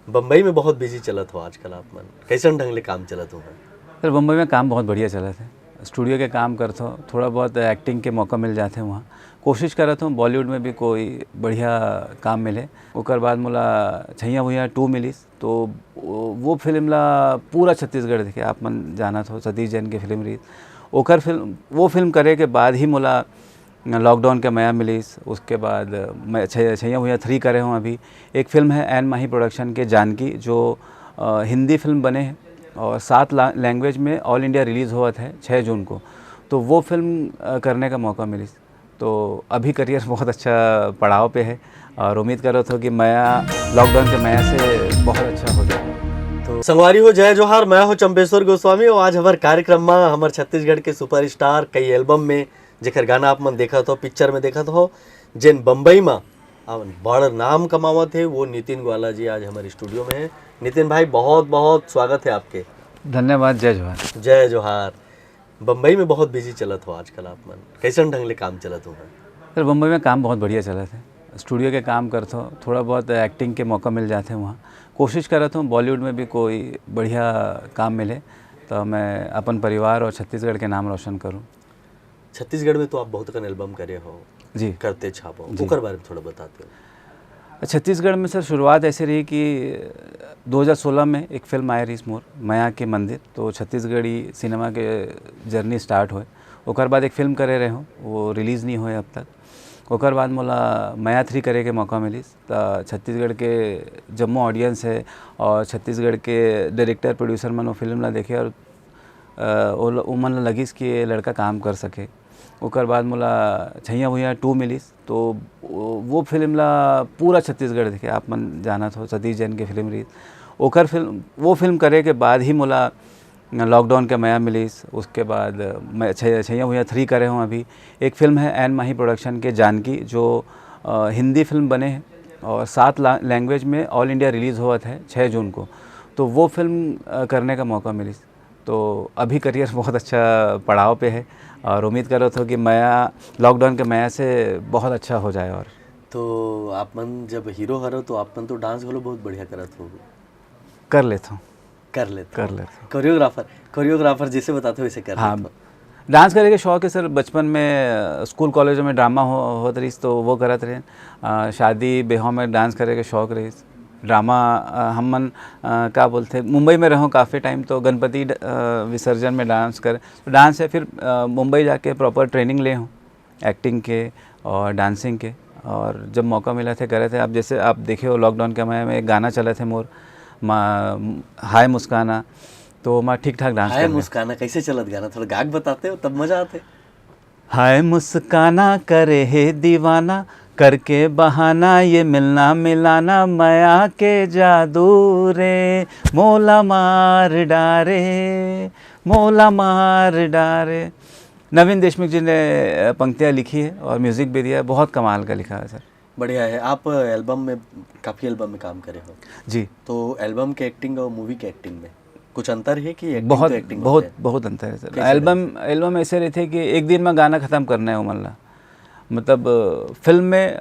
बम्बई में बहुत बिजी चलत हो आजकल आप मन, कैसन ढंग ले काम चलत हो? सर बम्बई में काम बहुत बढ़िया चला था। स्टूडियो के काम करता हूँ, थोड़ा बहुत एक्टिंग के मौका मिल जाते हैं वहाँ। कोशिश करता हूँ बॉलीवुड में भी कोई बढ़िया काम मिले। ओकर बाद मोला छैया भुइयां 2 मिलिस, तो वो फिल्म ला पूरा छत्तीसगढ़ देखे आप मन जानत हो, सतीश जैन की फिल्म रही। ओकर फिल्म वो फिल्म करे के बाद ही मोला लॉकडाउन के मया मिलिस। उसके बाद मैं छैया भुइयां 3 करे हूँ अभी। एक फिल्म है एन माही प्रोडक्शन के जानकी, जो हिंदी फिल्म बने हैं और 7 लैंग्वेज में ऑल इंडिया रिलीज़ हुआ था 6 जून को। तो वो फिल्म करने का मौका मिली। तो अभी करियर बहुत अच्छा पड़ाव पे है और उम्मीद करो तो कि मया लॉकडाउन के मया से बहुत अच्छा हो जाए। तो संगवारी हो, जय जोहार। मैं हो चंपेश्वर गोस्वामी और आज हमारे कार्यक्रम में हमारे छत्तीसगढ़ के सुपरस्टार कई एल्बम में जेकर गाना आप मन देखा हो, पिक्चर में देखा हो, जिन बम्बई में बड़ नाम कमावत है, वो नितिन ग्वाला जी आज हमारे स्टूडियो में है। नितिन भाई बहुत बहुत स्वागत है आपके। धन्यवाद। जय जोहार। जय जोहार। बम्बई में बहुत बिजी चलत हो आजकल आप मन, कैसन ढंग ले काम चलत हो? सर बम्बई में काम बहुत बढ़िया चला था। स्टूडियो के काम करता हूँ, थोड़ा बहुत एक्टिंग के मौका मिल जाते हैं वहाँ। कोशिश करता हूँ बॉलीवुड में भी कोई बढ़िया काम मिले तो मैं अपन परिवार और छत्तीसगढ़ के नाम रोशन करूँ। छत्तीसगढ़ में तो आप बहुत कन एल्बम करे हो जी, करते छापो, ओकर बारे में थोड़ा बताते हो। छत्तीसगढ़ में सर शुरुआत ऐसे रही कि 2016 में एक फिल्म आई रही मोर माया के मंदिर, तो छत्तीसगढ़ी सिनेमा के जर्नी स्टार्ट हुए। ओकर बाद एक फिल्म करे रहे हो, वो रिलीज़ नहीं हुए अब तक। ओकर बाद मोला माया 3 करे के मौका मिली। तो छत्तीसगढ़ के जम्मू ऑडियंस है और छत्तीसगढ़ के डायरेक्टर प्रोड्यूसर मन वो फिल्म ला देखे और वो मन ला लगिस कि ये लड़का काम कर सके। ओकर बाद मोला छैया भुइयां 2 मिलिस, तो वो फिल्म ला पूरा छत्तीसगढ़ देखे आप मन जानत हो, सतीश जैन की फिल्म रही। वो फिल्म करे के बाद ही मोला लॉकडाउन के मया मिलिस। उसके बाद मैं छैया भुइयां 3 करे हूँ अभी। एक फिल्म है एन माही प्रोडक्शन के जानकी, जो हिंदी फिल्म बने हैं और 7 लैंग्वेज में ऑल इंडिया रिलीज़ हुआ था 6 जून को। तो वो फिल्म करने का मौका मिली। तो अभी करियर बहुत अच्छा पड़ाव पे है और उम्मीद करो तो कि मया लॉकडाउन के मया से बहुत अच्छा हो जाए। और तो आप मन जब हीरो हरो तो आप मन तो डांस वालों बहुत बढ़िया करत हो। कर लेता हूँ। कर लेते हो। कर लेता हूँ। कोरियोग्राफर जैसे बताते हो वैसे कर हाँ, लेते हो। डांस करे के शौक है सर। बचपन में स्कूल कॉलेजों में ड्रामा होत रही तो वो करत रहे। शादी ब्याह में डांस करे के शौक रही। ड्रामा हम मन का बोलते मुंबई में रहो काफ़ी टाइम, तो गणपति विसर्जन में डांस करे। तो डांस है, फिर मुंबई जाके प्रॉपर ट्रेनिंग ले हूँ एक्टिंग के और डांसिंग के। और जब मौका मिला थे करे थे। अब जैसे आप देखे हो लॉकडाउन के समय में एक गाना चला थे मोर हाय मुस्काना, तो मैं ठीक ठाक डांस हाय कर मुस्काना कैसे चलत गाना, थोड़ा गाग बताते हो तब मजा आते। हाय मुस्काना करे है दीवाना, करके बहाना ये मिलना मिलाना, माया के जादू रे मोला मार डारे, मोला मार डारे। नवीन देशमुख जी ने पंक्तियाँ लिखी है और म्यूज़िक भी दिया है। बहुत कमाल का लिखा है सर। बढ़िया है। आप काफी एल्बम में काम करे हो जी। तो एल्बम के एक्टिंग और मूवी के एक्टिंग में कुछ अंतर है कि एक्टिंग बहुत तो एक्टिंग बहुत बहुत अंतर है सर। कैसे एल्बम ऐसे रहते हैं कि एक दिन में गाना ख़त्म करना है उमल्ला। मतलब फिल्म में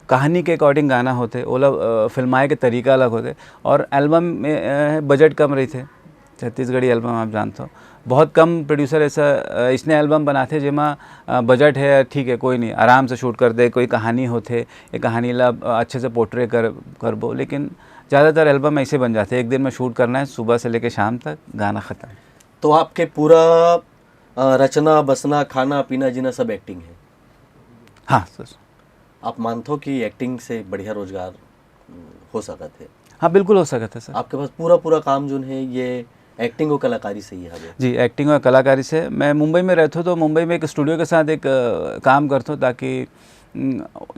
कहानी के अकॉर्डिंग गाना होते, ओला फिल्माए के तरीका अलग होते। और एल्बम में बजट कम रही थे। छत्तीसगढ़ी एल्बम आप जानते हो, बहुत कम प्रोड्यूसर ऐसा इसने एल्बम बनाते जिमा बजट है, ठीक है कोई नहीं आराम से शूट कर दे, कोई कहानी होते ये कहानी ला अच्छे से पोर्ट्रे करबो। लेकिन ज़्यादातर एल्बम ऐसे बन जाते हैं, एक दिन में शूट करना है, सुबह से लेकर शाम तक गाना ख़त्म। तो आपके पूरा रचना बसना खाना पीना जीना सब एक्टिंग है? हाँ सर। आप मानते हो कि एक्टिंग से बढ़िया रोजगार हो सकता है? हाँ बिल्कुल हो सकता है सर। आपके पास पूरा काम जो है ये एक्टिंग और कलाकारी से ही है? जी, एक्टिंग और कलाकारी से। मैं मुंबई में रहता हूँ तो मुंबई में एक स्टूडियो के साथ एक काम करता हूँ, ताकि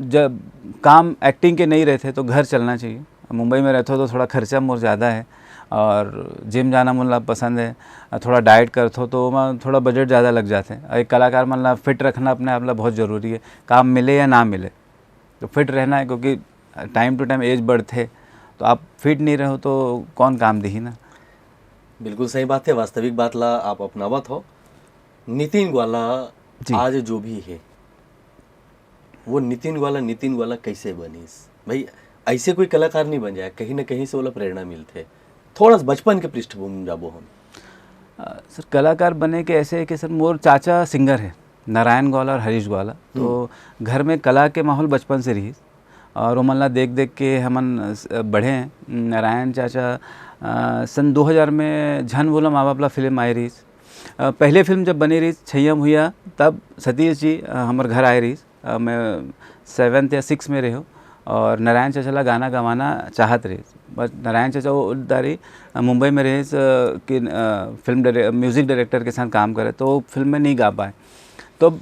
जब काम एक्टिंग के नहीं रहते तो घर चलना चाहिए। मुंबई में रहता हूँ तो थोड़ा खर्चा मोर ज़्यादा है और जिम जाना मुझे पसंद है, थोड़ा डाइट करता हूँ तो वहाँ थोड़ा बजट ज़्यादा लग जाते हैं। एक कलाकार मतलब फिट रखना अपने आप ला बहुत ज़रूरी है, काम मिले या ना मिले तो फिट रहना है, क्योंकि टाइम टू टाइम एज बढ़ते तो आप फिट नहीं रहो तो कौन काम दी ना। बिल्कुल सही बात है, वास्तविक बात ला आप अपनावत हो। नितिन ग्वाला आज जो भी है वो नितिन ग्वाला कैसे बनीस भाई? ऐसे कोई कलाकार नहीं बन जाए, कहीं ना कहीं से वाला प्रेरणा मिलते। थोड़ा सा बचपन के पृष्ठभूमि में जाबो हम। सर कलाकार बने के ऐसे है कि सर मोर चाचा सिंगर है, नारायण ग्वाला और हरीश ग्वाला। तो घर में कला के माहौल बचपन से रही और उमल्ला देख देख के हमन बढ़े हैं। नारायण चाचा सन 2000 में झन बोला माँ बापला फिल्म आई रही। पहले फिल्म जब बनी रही छैयम हुआ तब सतीश जी हमारे घर आए रही। मैं 7th या 6th में रहो और नारायण चाचा गाना गवाना चाहत रहे। बस नारायण चाचा वो दारी मुंबई में रहे कि फिल्म म्यूज़िक डायरेक्टर के साथ काम करे, तो फिल्म में नहीं गा पाए। तो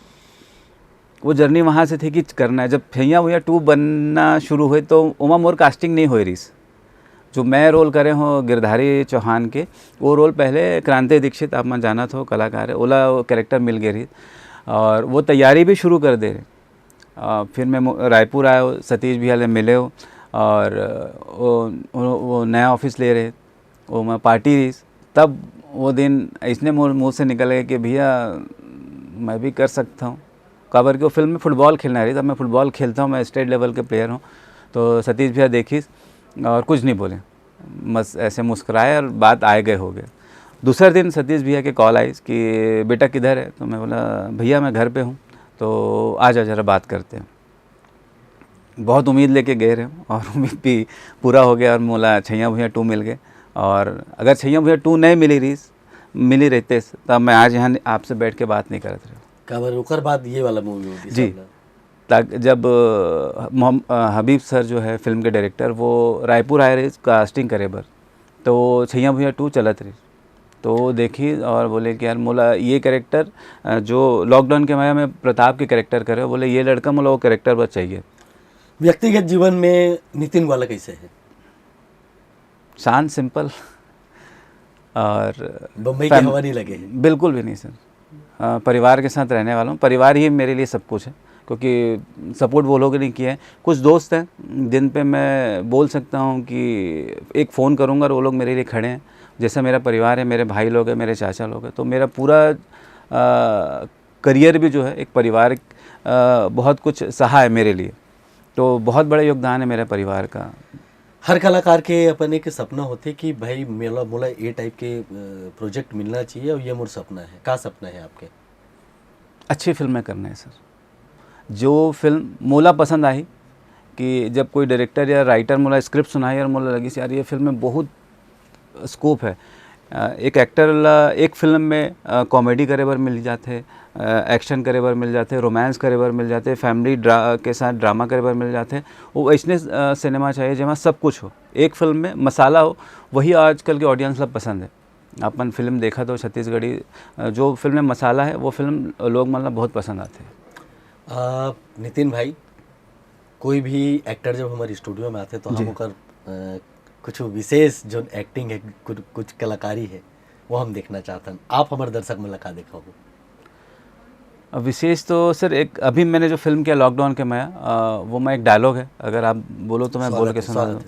वो जर्नी वहाँ से थी कि करना है। जब छैया हुआ 2 बनना शुरू हुए तो उमा मोर कास्टिंग नहीं हो रही। जो मैं रोल करे हूँ गिरधारी चौहान के, वो रोल पहले क्रांति दीक्षित आप मैं जाना था कलाकार है, ओला वो कैरेक्टर मिल गई रही और वो तैयारी भी शुरू कर दे रहे। फिर मैं रायपुर आया, सतीश भैया ले मिले हो और वो नया ऑफिस ले रहे, वो मैं पार्टी रही। तब वो दिन इसने मुँह से निकल गया कि भैया मैं भी कर सकता हूँ। काबर के वो फिल्म में फुटबॉल खेलना रही, तब मैं फुटबॉल खेलता हूँ, मैं स्टेट लेवल के प्लेयर हूँ। तो सतीश भैया देखिस और कुछ नहीं बोले, बस ऐसे मुस्कुराए और बात आए गए हो गए। दूसरे दिन सतीश भैया के कॉल आई कि बेटा किधर है? तो मैं बोला भैया मैं घर पे हूँ, तो आ जा जरा बात करते हैं। बहुत उम्मीद लेके गए रहे और उम्मीद भी पूरा हो गया और मोला छैया भैया 2 मिल गए। और अगर छैया भैया 2 नहीं मिली रहते तब मैं आज यहाँ आपसे बैठ के बात नहीं करते रहे। काबर ओकर बाद ये वाला मूवी होगी जी, जब हबीब सर जो है फिल्म के डायरेक्टर, वो रायपुर आए रहे कास्टिंग करे बर, तो छैया भैया 2 चलत रही। तो देखी और बोले कि यार मोला ये कैरेक्टर जो लॉकडाउन के माया में प्रताप के कैरेक्टर करे, बोले ये लड़का मोला वो कैरेक्टर बस चाहिए। व्यक्तिगत जीवन में नितिन ग्वाला कैसे है? शांत, सिंपल और बम्बई की हवा नहीं लगे? बिल्कुल भी नहीं सर। परिवार के साथ रहने वाला हूँ, परिवार ही मेरे लिए सब कुछ है, क्योंकि सपोर्ट वो लोग नहीं किए हैं। कुछ दोस्त हैं जिन पे मैं बोल सकता हूँ कि एक फ़ोन करूँगा और वो लोग मेरे लिए खड़े हैं। जैसा मेरा परिवार है, मेरे भाई लोग हैं, मेरे चाचा लोग हैं, तो मेरा पूरा करियर भी जो है एक परिवार बहुत कुछ सहा है मेरे लिए। तो बहुत बड़ा योगदान है मेरे परिवार का। हर कलाकार के अपन एक सपना होते कि भाई मोला ये टाइप के प्रोजेक्ट मिलना चाहिए और ये मोर सपना है। क्या सपना है आपके? अच्छी फिल्में करना है सर। जो फिल्म मोला पसंद आई कि जब कोई डायरेक्टर या राइटर मोला स्क्रिप्ट सुनाई और मोला लगी यार ये फिल्म में बहुत स्कोप है। एक एक्टर ला एक फिल्म में कॉमेडी करे बर मिल जाते, एक्शन करे बर मिल जाते, रोमांस करे बर मिल जाते, फैमिली के साथ ड्रामा करे बर मिल जाते। वो ऐसने सिनेमा चाहिए जहाँ सब कुछ हो, एक फिल्म में मसाला हो। वही आजकल के ऑडियंस ला पसंद है। अपन फिल्म देखा तो छत्तीसगढ़ी जो फिल्म में मसाला है वो फिल्म लोग मतलब बहुत पसंद आते हैं। नितिन भाई, कोई भी एक्टर जब हमारे स्टूडियो में आते तो हम ओकर कुछ विशेष जो एक्टिंग है, कुछ कलाकारी है, वो हम देखना चाहते हैं। आप हमारे दर्शक में लगा देखा हो विशेष तो सर एक अभी मैंने जो फिल्म किया लॉकडाउन के माया, वो मैं एक डायलॉग है, अगर आप बोलो तो मैं बोल के सुना दूँ।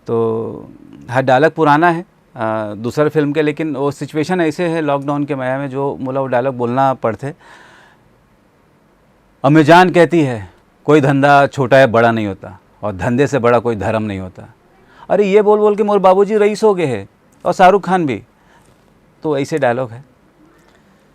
तो हाँ, डायलॉग पुराना है दूसरे फिल्म के, लेकिन वो सिचुएशन ऐसे है लॉकडाउन के माया में जो मोला वो डायलॉग बोलना पड़ते। अम्मीजान कहती है कोई धंधा छोटा है बड़ा नहीं होता और धंधे से बड़ा कोई धर्म नहीं होता। अरे ये बोल बोल के मोर बाबूजी रईस हो गए हैं और शाहरुख खान भी। तो ऐसे डायलॉग है।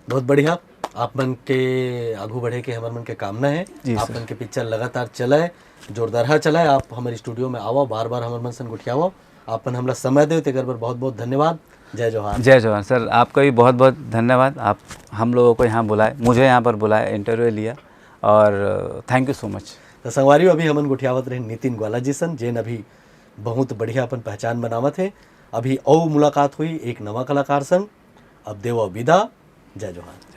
बहुत बढ़िया। आप मन के आगू बढ़े के हमारे मन के कामना है। आप मन के पिक्चर लगातार चलाए, जोरदार चलाए। आप हमारे स्टूडियो में आओ, बार बार हमारे मन से गुठियाओ। आपन हमला समय दे तेकर पर बहुत बहुत धन्यवाद। जय जवाहर। जय जवाहर सर, आपका भी बहुत बहुत धन्यवाद। आप हम लोगों को यहाँ बुलाए, मुझे यहाँ पर बुलाया, इंटरव्यू लिया और थैंक यू सो मच। तो संगवारियों अभी हमन गुठियावत रहे नितिन ग्वाला जी सन, जेन अभी बहुत बढ़िया अपन पहचान बनावत है। अभी और मुलाकात हुई एक नवा कलाकार संग। अब देव विदा। जय जवाहर।